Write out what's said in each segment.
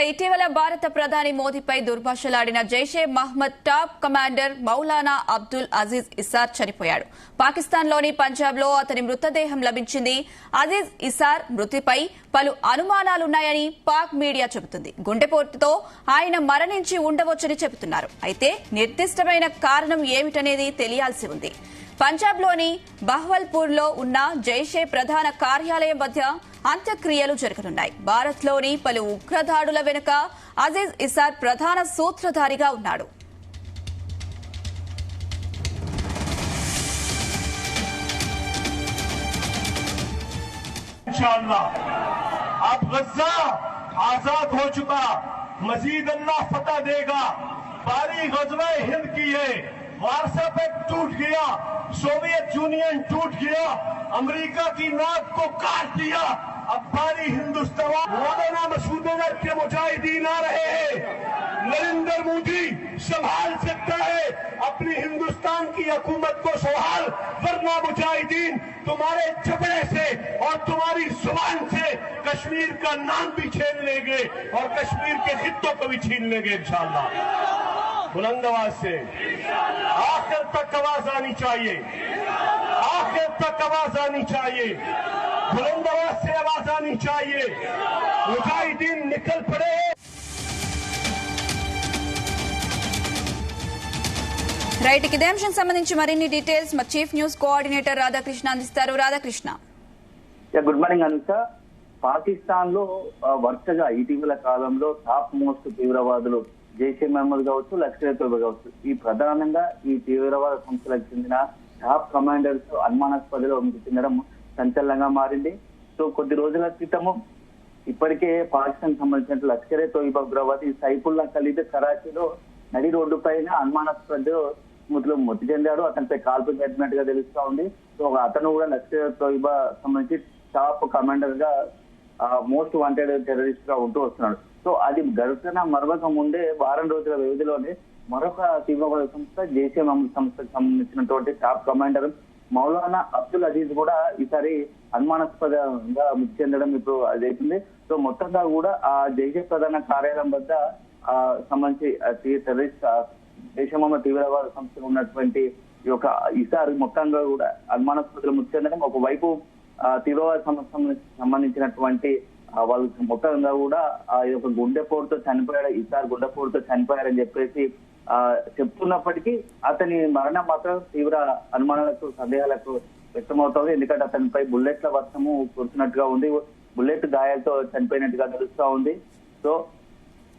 ఇటీవల భారత ప్రధాని మోదీపై దుర్భాషలాడిన జైషే మహ్మద్ టాప్ కమాండర్ మౌలానా అబ్దుల్ అజీజ్ ఇసార్ చనిపోయాడు. పాకిస్తాన్లోని పంజాబ్లో అతని మృతదేహం లభించింది. అజీజ్ ఇసార్ మృతిపై పలు అనుమానాలున్నాయని పాక్ మీడియా చెబుతుంది. గుండెపోటుతో ఆయన మరణించి ఉండవచ్చని చెబుతున్నారు. అయితే నిర్దిష్టమైన కారణం ఏమిటనేది తెలియాల్సి ఉంది. పంజాబ్లోని బహ్వల్పూర్లో ఉన్న జైషే ప్రధాన కార్యాలయం మధ్య అంత్యక్రియలు జరగనున్నాయి. భారత్లోని పలు ఉగ్రదాడుల వెనుక అజీజ్ ఇసార్ ప్రధాన సూత్రధారిగా ఉన్నాడు. अब गज़ा आजाद हो चुका, मजीद अल्लाह फतह देगा. बारी गज़वा हिंद की है, वारसा पैक्ट टूट गया, सोवियत यूनियन टूट गया, अमेरिका की नाक को काट दिया. अब बारी हिंदुस्तान. मौलाना मसूद अजहर के मुजाहिदीन आ रहे हैं. नरेंद्र मोदी संभाल सकता है अपनी हिंदुस्तान की हुकूमत को सवाल, वरना मुजाहिदीन तुम्हारे जबड़े से और तुम्हारी जुबान से कश्मीर का नाम भी छीन लेंगे और कश्मीर के हितों को भी छीन लेंगे इंशाअल्लाह. बुलंद आवाज से आखिर तक आवाज आनी चाहिए, आखिर तक आवाज आनी चाहिए, बुलंद आवाज से आवाज आनी चाहिए. मुजाहिदीन निकल पड़े. రైట్, ఇదే అంశం సంబంధించి మరిన్ని డీటెయిల్స్ మా చీఫ్ న్యూస్ కోఆర్డినేటర్ రాధాకృష్ణ అందిస్తారు. రాధాకృష్ణ. Good morning Anitha. పాకిస్తాన్ లో వరుసగా ఇటీవల కాలంలో టాప్ మోస్ట్ తీవ్రవాదులు జైషే మహమ్మద్ కావచ్చు, లష్కర్ తోయిబా కావచ్చు, ఈ ప్రధానంగా ఈ తీవ్రవాద సంస్థలకు చెందిన టాప్ కమాండర్స్ అనుమానాస్పదలో మృతి చెందడం సంచలనంగా మారింది. సో కొద్ది రోజుల క్రితము ఇప్పటికే పాకిస్తాన్ సంబంధించిన లష్కర్ తోయిబా ఉగ్రవాది సైఫుల్లా ఖలీద్ కరాచీలో నడి రోడ్డు పైన అనుమానాస్పద స్మృతిలో మృతి చెందాడు. అతనిపై కాల్పు జరిపినట్టుగా తెలుస్తా ఉంది. సో అతను కూడా లష్కర్ తోయిబా సంబంధించి టాప్ కమాండర్ గా మోస్ట్ వాంటెడ్ టెర్రరిస్ట్ గా ఉంటూ వస్తున్నాడు. సో అది ఘటన మరొక ముందే వారం రోజుల వ్యవధిలోనే మరొక తీవ్రవాద సంస్థ జైషే మహమ్మద్ సంస్థకు సంబంధించినటువంటి టాప్ కమాండర్ మౌలానా అబ్దుల్ అజీజ్ కూడా ఈసారి అనుమానాస్పదంగా మృతి చెందడం ఇప్పుడు అదైతుంది. సో మొత్తంగా కూడా ఆ జైషే ప్రధాన కార్యాలయం వద్ద సంబంధించి టెర్రరిస్ట్ జైషే మహమ్మద్ తీవ్రవాద సంస్థలో ఉన్నటువంటి ఈ యొక్క ఇసార్ మొత్తంగా కూడా అనుమానాస్పదలు మృతి చెందడం, ఒకవైపు తీవ్రవాద సంబంధించినటువంటి వాళ్ళు మొత్తంగా కూడా ఆ యొక్క గుండెపోటుతో చనిపోయాడు, ఇసార్ గుండెపోటుతో చనిపోయారని చెప్పేసి చెప్తున్నప్పటికీ అతని మరణం మాత్రం తీవ్ర అనుమానాలకు సందేహాలకు వ్యక్తమవుతోంది. ఎందుకంటే అతనిపై బుల్లెట్ల వర్షము కురుస్తున్నట్టుగా ఉంది, బుల్లెట్ గాయాలతో చనిపోయినట్టుగా తెలుస్తా ఉంది. సో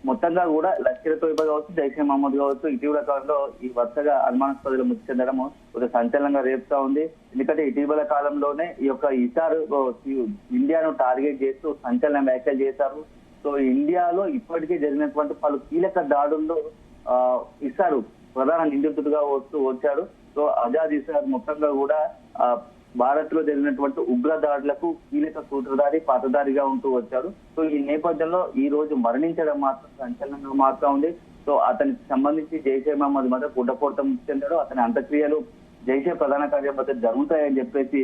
మొత్తంగా కూడా లష్కర్ తోయిబా కావచ్చు, జైషే మహమ్మద్ కావచ్చు, ఇటీవల కాలంలో ఈ వరుసగా అనుమానాస్పదలు మృతి చెందడం ఒక సంచలనంగా రేపుతా ఉంది. ఎందుకంటే ఇటీవల కాలంలోనే ఈ యొక్క ఇసార్ ఇండియాను టార్గెట్ చేస్తూ సంచలన వ్యాఖ్యలు చేశారు. సో ఇండియాలో ఇప్పటికే జరిగినటువంటి పలు కీలక దాడుల్లో ఇసార్ ప్రధాన నిందితుడిగా వచ్చాడు. సో ఆజాద్ ఇసార్ మొత్తంగా కూడా భారత్ లో జరిగినటువంటి ఉగ్ర దాడులకు కీలక సూత్రధారి, పాత్రధారిగా ఉంటూ వచ్చాడు. సో ఈ నేపథ్యంలో ఈ రోజు మరణించడం మాత్రం సంచలనంగా మారుతా ఉంది. సో అతనికి సంబంధించి జైషే మహమ్మద్ మధ్య గుడ్డపోటుతో మృతి చెందాడు. అతని అంత్యక్రియలు జైషే ప్రధాన కార్యం మధ్య జరుగుతాయని చెప్పేసి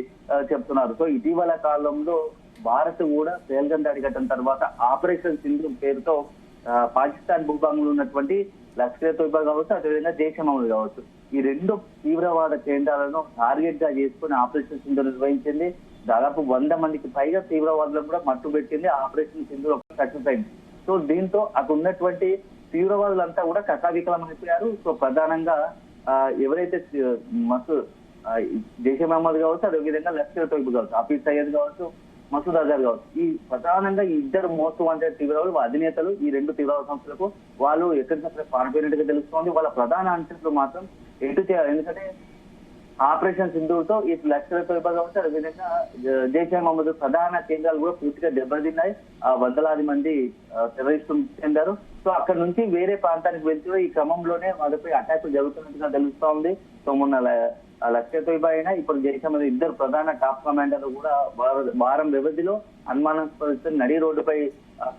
చెప్తున్నారు. సో ఇటీవల కాలంలో భారత్ కూడా పేల్గం దాడి ఘటన తర్వాత ఆపరేషన్ సింధూర్ పేరుతో పాకిస్తాన్ భూభాగంలో ఉన్నటువంటి లష్కర్ తోయిబా కావచ్చు, అదేవిధంగా జైషే మహమ్మద్ కావచ్చు, ఈ రెండు తీవ్రవాద కేంద్రాలను టార్గెట్ గా చేసుకుని ఆపరేషన్ సింధూర్ నిర్వహించింది. దాదాపు 100 మందికి పైగా తీవ్రవాదులను కూడా మట్టుబెట్టింది. ఆపరేషన్ సింధూర్ సక్సెస్ అయింది. సో దీంతో అక్కడ ఉన్నటువంటి తీవ్రవాదులంతా కూడా కకావికలమైపోయారు. సో ప్రధానంగా ఎవరైతే జైషే మహమ్మద్ కావచ్చు, అదేవిధంగా లష్కర్ తోయిబా కావచ్చు, హఫీజ్ సయ్యద్ కావచ్చు, మసూద్ అజర్ కావచ్చు, ఈ ప్రధానంగా ఈ ఇద్దరు మోస్ట్ వాంటెడ్ తీవ్రవాదులు అధినేతలు ఈ రెండు తీవ్రవాద సంస్థలకు వాళ్ళు ఎక్కడికక్కడ పారిపోయినట్టుగా తెలుస్తోంది. వాళ్ళ ప్రధాన అంశాలు మాత్రం ఎటు చేయాలి, ఎందుకంటే ఆపరేషన్ సింధూర్ తో ఈ లష్కర్ తోయిబా కావచ్చు, అదేవిధంగా జైషే మహమ్మద్ ప్రధాన కేంద్రాలు కూడా పూర్తిగా దెబ్బతిన్నాయి. వందలాది మంది టెర్రరిస్టులు చెందారు. సో అక్కడ నుంచి వేరే ప్రాంతానికి వెళ్తూ ఈ క్రమంలోనే వాళ్ళపై అటాక్ జరుగుతున్నట్టుగా తెలుస్తా ఉంది. సో మొన్న లష్కర్ తోయిబా అయినా ఇప్పుడు జైషే మహమ్మద్ ఇద్దరు ప్రధాన టాప్ కమాండర్లు కూడా వారం వ్యవధిలో అనుమానాస్పద నడి రోడ్డుపై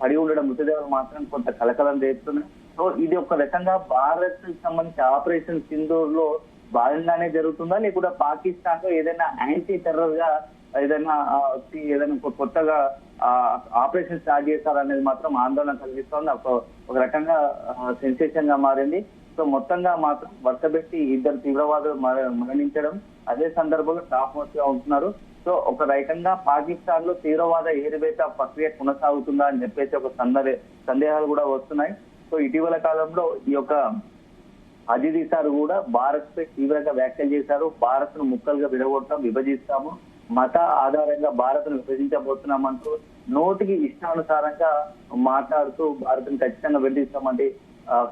పడి ఉండడం మృతదేహాలు మాత్రం కొంత కలకలం రేపుతున్నాయి. సో ఇది ఒక రకంగా భారత్ సంబంధించి ఆపరేషన్ సింధూర్ లో భాగంగానే జరుగుతుందా, లేకుండా పాకిస్తాన్ లో ఏదైనా యాంటీ టెర్రర్ గా ఏదైనా కొత్తగా ఆపరేషన్ స్టార్ట్ చేశారనేది మాత్రం ఆందోళన కలిగిస్తోంది. ఒక రకంగా సెన్సేషన్ గా మారింది. సో మొత్తంగా మాత్రం వరుసపెట్టి 2 తీవ్రవాదులు మరణించడం, అదే సందర్భంలో టాప్ మోస్ట్ గా ఉంటున్నారు. సో ఒక రకంగా పాకిస్తాన్ లో తీవ్రవాద ఏరివేత ప్రక్రియ కొనసాగుతుందా అని చెప్పేసి ఒక సందేహాలు కూడా వస్తున్నాయి. సో ఇటీవల కాలంలో ఈ యొక్క అజీజ్ ఇసార్ కూడా భారత్ పై తీవ్రంగా వ్యాఖ్యలు చేశారు. భారత్ ను ముక్కలుగా విడగొడతాం, విభజిస్తాము, మత ఆధారంగా భారత్ ను విభజించబోతున్నామంటూ నోటికి ఇష్టానుసారంగా మాట్లాడుతూ భారత్ ను ఖచ్చితంగా విభజిస్తామంటే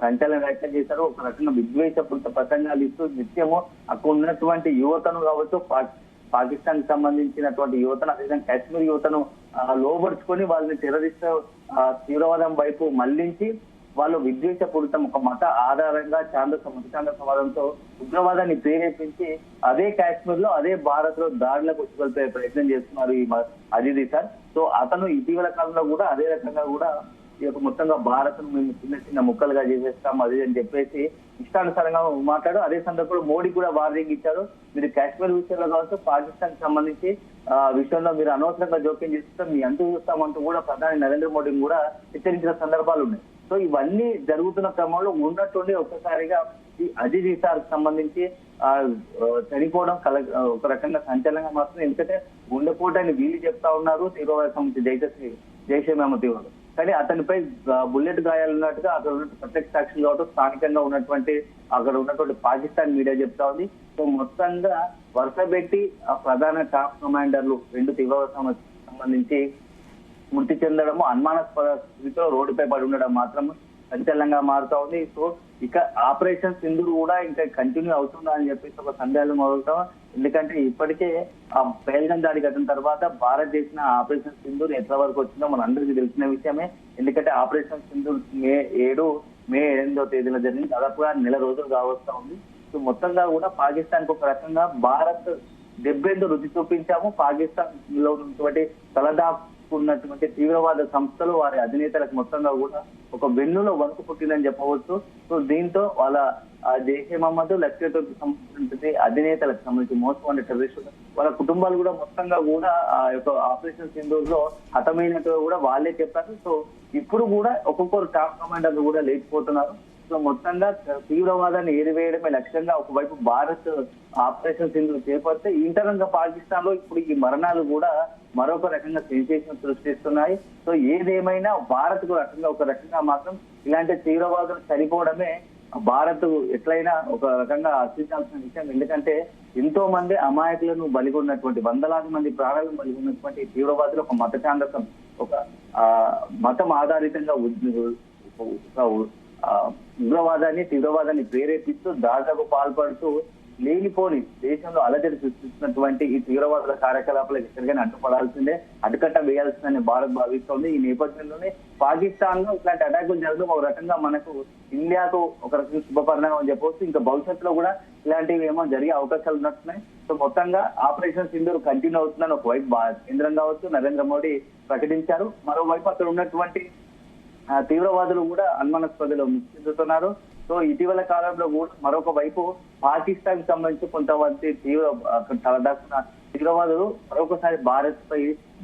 సంచలన వ్యాఖ్యలు చేశారు. ఒక రకంగా విద్వేషపూరిత ప్రసంగాలు ఇస్తూ నిత్యము అక్కడ ఉన్నటువంటి యువతను కావచ్చు, పాకిస్తాన్ కి సంబంధించినటువంటి యువతను, అదేవిధంగా కాశ్మీర్ యువతను లోబరుచుకొని వాళ్ళని టెర్రరిస్ట్ తీవ్రవాదం వైపు మళ్లించి వాళ్ళు విద్వేషపూరితం ఒక మత ఆధారంగా మతఛాందసవాదంతో ఉగ్రవాదాన్ని ప్రేరేపించి అదే కాశ్మీర్ లో అదే భారత్ లో దాడులకు ఉచ్చుకొల్పే ప్రయత్నం చేస్తున్నారు ఈ అజీజ్ ఇసార్. సో అతను ఇటీవల కాలంలో కూడా అదే రకంగా కూడా ఈ యొక్క మొత్తంగా భారత్ ను మేము చిన్న చిన్న ముక్కలుగా చేసేస్తాం అది అని చెప్పేసి ఇష్టానుసారంగా మాట్లాడు. అదే సందర్భంలో మోడీ కూడా వార్నింగ్ ఇచ్చారు, మీరు కాశ్మీర్ విషయంలో కావచ్చు, పాకిస్తాన్ కి సంబంధించి విషయంలో మీరు అనవసరంగా జోక్యం చేస్తాం, మీ అంటూ చూస్తామంటూ కూడా ప్రధాని నరేంద్ర మోడీని కూడా హెచ్చరించిన సందర్భాలు ఉన్నాయి. సో ఇవన్నీ జరుగుతున్న క్రమంలో ఉన్నట్టుండి ఒక్కసారిగా ఈ అజీజ్ ఇసార్ సంబంధించి చనిపోవడం ఒక రకంగా సంచలనంగా మాత్రం. ఎందుకంటే గుండెపోటాన్ని వీళ్ళు చెప్తా ఉన్నారు తీవ్రవాద సంబంధించి జైషే మహమ్మద్ తీవ్రవాద, కానీ అతనిపై బుల్లెట్ గాయాలు ఉన్నట్టుగా అక్కడ ఉన్న ప్రత్యక్ష సాక్షులు కావడం స్థానికంగా ఉన్నటువంటి అక్కడ ఉన్నటువంటి పాకిస్తాన్ మీడియా చెప్తా ఉంది. సో మొత్తంగా వరుసపెట్టి ప్రధాన టాప్ కమాండర్లు 2 తీవ్రవాద సంబంధించి మృతి చెందడము, అనుమానాస్పద స్థితిలో రోడ్డుపై పడి ఉండడం మాత్రం సంచలనంగా మారుతా ఉంది. సో ఇక ఆపరేషన్ సింధూర్ కూడా ఇంకా కంటిన్యూ అవుతుందా అని చెప్పేసి ఒక సందేహాలు మొదలుతాం. ఎందుకంటే ఇప్పటికే ఆ పహల్గామ్ దాడి ఘటన తర్వాత భారత్ చేసిన ఆపరేషన్ సింధూర్ ఎట్ల వరకు వచ్చిందో మన అందరికీ తెలిసిన విషయమే. ఎందుకంటే ఆపరేషన్ సింధూర్ మే 8వ తేదీన జరిగింది, దాదాపుగా నెల రోజులు కావస్తా ఉంది. సో మొత్తంగా కూడా పాకిస్తాన్ కు ఒక రకంగా భారత్ దెబ్బెందు రుచి చూపించాము. పాకిస్తాన్ లో ఉన్నటువంటి తలదాపుకున్నటువంటి తీవ్రవాద సంస్థలు వారి అధినేతలకు మొత్తంగా కూడా ఒక వెన్నులో వణుకు పుట్టిందని చెప్పవచ్చు. సో దీంతో వాళ్ళ జైషే మహమ్మద్, లష్కర్ తోకి సంబంధించిన అధినేతలకు సంబంధించి మోసం టెర్రరిస్టులు వాళ్ళ కుటుంబాలు కూడా మొత్తంగా కూడా ఆ యొక్క ఆపరేషన్ సింధూర్ లో హతమైనట్టు కూడా వాళ్ళే చెప్పారు. సో ఇప్పుడు కూడా ఒక్కొక్కరు టాప్ కమాండర్లు కూడా లేకపోతున్నారు. సో మొత్తంగా తీవ్రవాదాన్ని ఏరివేయడమే లక్ష్యంగా ఒకవైపు భారత్ ఆపరేషన్ సింధూర్ చేపడితే ఇంటర్నల్ గా పాకిస్తాన్ లో ఇప్పుడు ఈ మరణాలు కూడా మరొక రకంగా సెన్సేషన్ సృష్టిస్తున్నాయి. సో ఏదేమైనా భారత్ ఒక రకంగా మాత్రం ఇలాంటి తీవ్రవాదులు చనిపోవడమే భారత్ ఎట్లయినా ఒక రకంగా హర్షించాల్సిన విషయం. ఎందుకంటే ఎంతో మంది అమాయకులను బలిగొన్నటువంటి, వందలాది మంది ప్రాణాలను బలిగొన్నటువంటి తీవ్రవాదులు ఒక మతఛాందసం, ఒక మతం ఆధారితంగా ఉగ్రవాదాన్ని తీవ్రవాదాన్ని ప్రేరేపిస్తూ దాదాపు పాల్పడుతూ లేనిపోని దేశంలో అలజడి సృష్టిస్తున్నటువంటి ఈ తీవ్రవాదుల కార్యకలాపాలకు ఎక్కడికైనా అడ్డుపడాల్సిందే, అడ్డుకట్ట వేయాల్సిందని భారత్ భావిస్తోంది. ఈ నేపథ్యంలోనే పాకిస్తాన్ లో ఇట్లాంటి అటాకులు జరగడం ఒక రకంగా మనకు ఇండియాకు ఒక రకంగా శుభపరిణామం అని చెప్పవచ్చు. ఇంకా భవిష్యత్తులో కూడా ఇలాంటివి ఏమో జరిగే అవకాశాలు ఉన్నట్టున్నాయి. సో మొత్తంగా ఆపరేషన్ సింధూర్ కంటిన్యూ అవుతుందని ఒకవైపు కేంద్రం కావచ్చు నరేంద్ర మోడీ ప్రకటించారు, మరోవైపు అక్కడ ఉన్నటువంటి తీవ్రవాదులు కూడా అనుమానాస్పదలో మృతి చెందుతున్నారు. సో ఇటీవల కాలంలో కూడా మరొక వైపు పాకిస్తాన్ కి సంబంధించి కొంతమంది తలదాక్కున్న తీవ్రవాదులు మరొకసారి భారత్ పై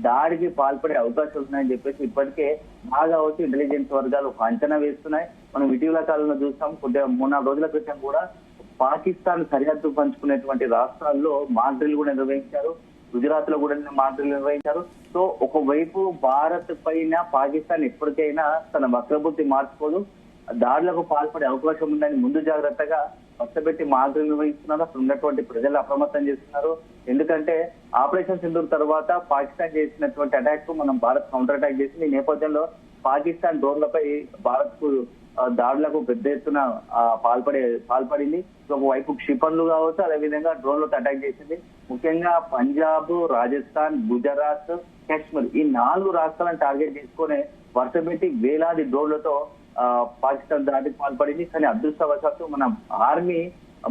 దాడికి పాల్పడే అవకాశాలు ఉన్నాయని చెప్పేసి ఇప్పటికే బాగా వచ్చి ఇంటెలిజెన్స్ వర్గాలు ఒక అంచనా వేస్తున్నాయి. మనం ఇటీవల కాలంలో చూస్తాం, కొద్దిగా 3-4 రోజుల క్రితం కూడా పాకిస్తాన్ సరిహద్దు పంచుకునేటువంటి రాష్ట్రాల్లో మాక్ డ్రిల్ కూడా నిర్వహించారు, గుజరాత్ లో కూడా మాక్ డ్రిల్ నిర్వహించారు. సో ఒకవైపు భారత్ పైన పాకిస్తాన్ ఎప్పటికైనా తన వక్రబుద్ధి మార్చుకోదు, దాడులకు పాల్పడే అవకాశం ఉందని ముందు జాగ్రత్తగా పచ్చబెట్టి మాదిరి నిర్వహిస్తున్నారు. అక్కడ ఉన్నటువంటి ప్రజలు అప్రమత్తం చేస్తున్నారు. ఎందుకంటే ఆపరేషన్ సింధూర్ తర్వాత పాకిస్తాన్ చేసినటువంటి అటాక్ మనం భారత్ కౌంటర్ అటాక్ చేసింది. ఈ నేపథ్యంలో పాకిస్తాన్ డ్రోన్లపై భారత్ కు దాడులకు పెద్ద ఎత్తున పాల్పడింది. ఒకవైపు క్షిపణులు కావచ్చు, అదేవిధంగా డ్రోన్లతో అటాక్ చేసింది. ముఖ్యంగా పంజాబ్, రాజస్థాన్, గుజరాత్, కాశ్మీర్ ఈ 4 రాష్ట్రాలను టార్గెట్ చేసుకునే వరుసపెట్టి వేలాది డ్రోన్లతో పాకిస్తాన్ దాడికి పాల్పడింది. కానీ అదృష్టవశాత్తు మన ఆర్మీ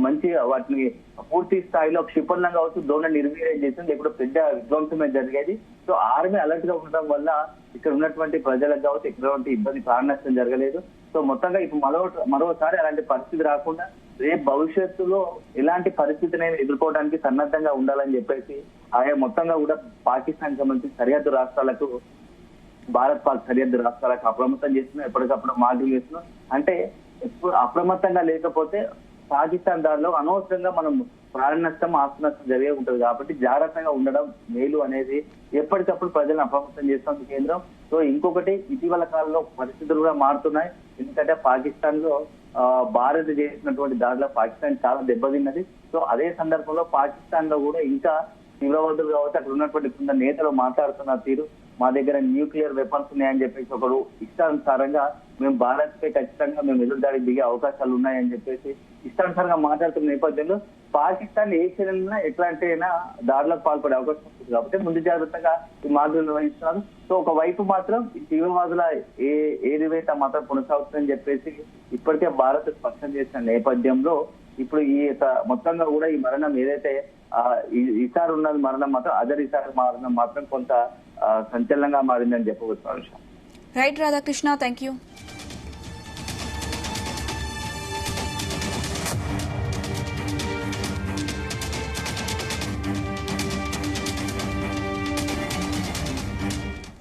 మంచి వాటిని పూర్తి స్థాయిలో క్షిపణులను కావచ్చు డ్రోన్ నిర్వీర్యం చేసింది, ఇప్పుడు పెద్ద విధ్వంసమే జరిగేది. సో ఆర్మీ అలర్ట్ గా ఉండడం వల్ల ఇక్కడ ఉన్నటువంటి ప్రజలకు కావచ్చు ఎటువంటి ఇబ్బంది ప్రాణ నష్టం జరగలేదు. సో మొత్తంగా ఇప్పుడు మరోసారి అలాంటి పరిస్థితి రాకుండా రేపు భవిష్యత్తులో ఎలాంటి పరిస్థితిని ఎదుర్కోవడానికి సన్నద్ధంగా ఉండాలని చెప్పేసి ఆయా మొత్తంగా కూడా పాకిస్తాన్ సంబంధించి సరిహద్దు రాష్ట్రాలకు భారత్ పాక్ సరిహద్దు రాష్ట్రాలకు అప్రమత్తం చేస్తున్నాం, ఎప్పటికప్పుడు మాటలు చేస్తున్నాం. అంటే ఎప్పుడు అప్రమత్తంగా లేకపోతే పాకిస్తాన్ దారిలో అనవసరంగా మనం ప్రాణ నష్టం, ఆస్తి నష్టం జరిగే ఉంటుంది. కాబట్టి జాగ్రత్తగా ఉండడం మేలు అనేది ఎప్పటికప్పుడు ప్రజలను అప్రమత్తం చేస్తుంది కేంద్రం. సో ఇంకొకటి, ఇటీవల కాలంలో పరిస్థితులు కూడా మారుతున్నాయి. ఎందుకంటే పాకిస్తాన్ లో భారత్ చేసినటువంటి దాడిలో పాకిస్తాన్ చాలా దెబ్బతిన్నది. సో అదే సందర్భంలో పాకిస్తాన్ లో కూడా ఇంకా తీవ్రవాదులు కావచ్చు, అక్కడ ఉన్నటువంటి కొంత నేతలు మాట్లాడుతున్న తీరు, మా దగ్గర న్యూక్లియర్ వెపన్స్ ఉన్నాయని చెప్పేసి ఒకరు ఇష్టానుసారంగా మేము భారత్ పై ఖచ్చితంగా మేము ఎదురుదాడికి దిగే అవకాశాలు ఉన్నాయని చెప్పేసి ఇష్టానుసారంగా మాట్లాడుతున్న నేపథ్యంలో పాకిస్తాన్ ఏ క్షణంలో ఎట్లాంటి అయినా దాడులకు పాల్పడే అవకాశం ఉంటుంది. కాబట్టి ముందు జాగ్రత్తగా ఈ మార్గం నిర్వహిస్తున్నారు. సో ఒకవైపు మాత్రం ఈ తీవ్రవాదుల ఏదివైతే మాత్రం కొనసాగుతుందని చెప్పేసి ఇప్పటికే భారత్ స్పష్టం చేసిన నేపథ్యంలో ఇప్పుడు ఈ మొత్తంగా కూడా ఈ మరణం ఏదైతే ఇసార్ ఉన్నది మరణం మాత్రం అజర్ ఇసార్ మరణం మాత్రం కొంత సంచలనంగా మారిందని చెప్పవచ్చు. Right Radhakrishna, thank you.